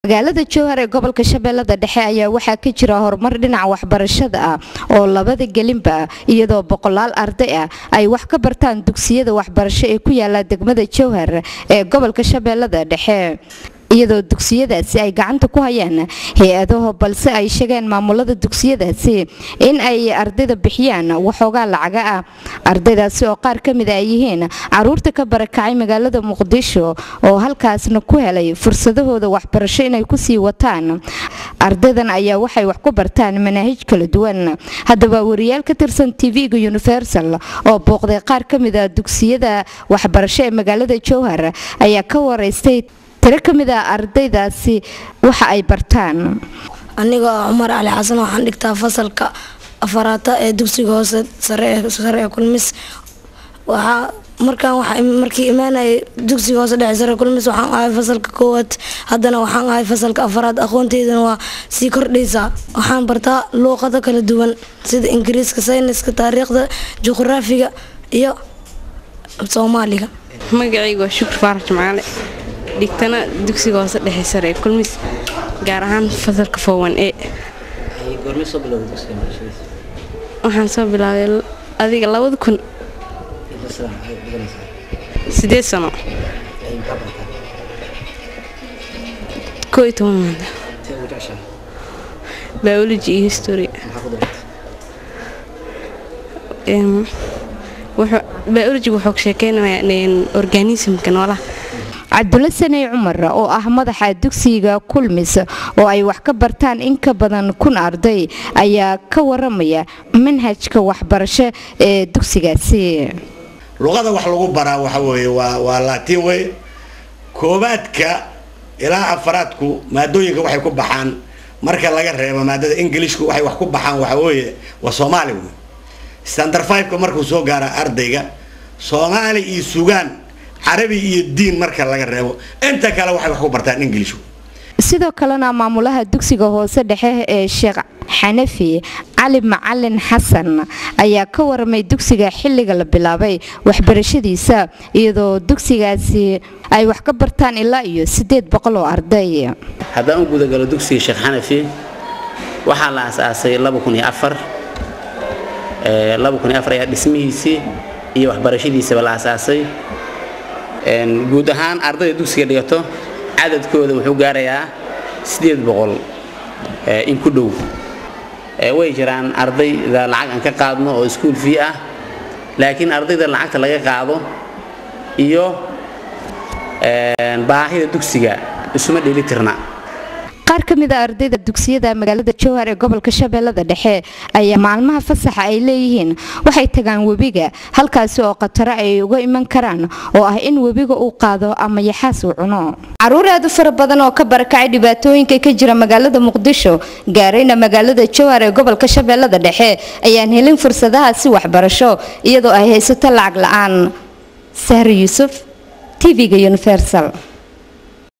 magaalada Jowhar ee gobolka Shabeellada Dhexe ayaa waxaa ka jira horumar dhinaca waxbarashada ah oo labada gelinba iyadoo boqolaal arday ah ay wax ka bartaan dugsiyada waxbarasho ee ku yaala degmada Jowhar ee gobolka Shabeellada Dhexe iyadoo dugsiyadaasi ay gacanta ku hayaan hay'adaha balse ay sheegeen maamulada dugsiyadaasi in ay ardayda bixiyaan waxoogaa lacag ah ardaydaasi oo qaar ka mid ah yihiin caruurta ka barakacay magaalada Muqdisho oo halkaasna ku helay fursadahooda waxbarasho inay ku sii wataan ardaydan ayaa waxay wax ku bartaan manhaj kala duwan haddaba wariyaal ka tirsan TV-ga Universal oo booqday qaar ka mid ah dugsiyada waxbarasho ee magaalada Jowhar ayaa ka wareystay tiro ka mid ah ardaydaasi waxa ay bartaan aniga Umar Ali Xasan waxaan dhigtaa fasalka afaraad ee dugsiga hoose sare ee Kulmis markii imaanay dugsiga hoose dhexe sare Kulmis waxaan ahay fasalka koowaad haddana waxaan ahay fasalka afaraad aqoonteydana waa sii kordhaysaa waxaan bartaa luqado kala duwan sida Ingiriiska sayniska taariikhda juqraafiga iyo Soomaaliga magacaygu waa Shukr Faarax Jamaale digtana dugsiga hoose dhexe sare Kulmis gaar ahaan fasalka Fowan ee waxaan soo bilaabay adiga 2000 sidee sano كويتهم biology history biology wuxuu sheekeynayaa organismka noolaha Cabdulla Sanay Umar oo ah madaxa dugsiga Kulmis oo ay wax ka bartaan in ka badan 1000 arday ayaa ka waramaya manhajka waxbarasho ee dugsigaasi luqada wax lagu baraa waxa weeye waa Laatiin way koobaadka ilaa afaraadku maadooyinka waxay ku baxaan marka laga reebo maadada Ingiriisku waxay wax ku baxaan waxa weeye waa Soomaali standard 5 markuu soo gaara ardayga Soomaali iyo Suugaan عربي الدين مركز laga reebo inta kale waxay wax ku bartaan Ingiriis sidoo kalena maamulaha dugsiga hoose dhexe ee Sheekh Xanafi Ali Macalin Xasan ayaa ka waramay dugsiga xilliga la bilaabay waxbarashadiisa iyadoo dugsigaasi ay wax ka bartaan ilaa iyo 800 oo arday haddaan guud galo dugsiga Sheekh Xanafi waxa la aasaasay 2004 ayaa dhismihiisii iyo waxbarashadiisa la aasaasay guud ahaan ardayda dugsiga dhigato cadadkooda wuxuu gaarayaa 800 in ku dhow way jiraan ardayda lacag aan ka qaadno oo school fee ah laakiin ardayda lacagta laga qaado iyo baahida dugsiga isuma dheelitirna qaar ka mid ah ardayda dugsiyada magaalada Jowhar ee gobolka Shabeellada Dhexe ayaa maalmaha fasaxa ay leeyihiin waxay tagaan webiga halkaas oo qatara ay uga iman karaan oo ah in webiga uu qaado ama yaxaas uu cuno caruur aad u fara badan oo ka barakacay dhibaatooyinka ka jira magaalada Muqdisho gaarayna magaalada Jowhar ee gobolka Shabeellada Dhexe ayaan helin fursadaha si waxbarasho iyadoo ay haysato lacag la'aan Sahar Yusuf TV-ga Universal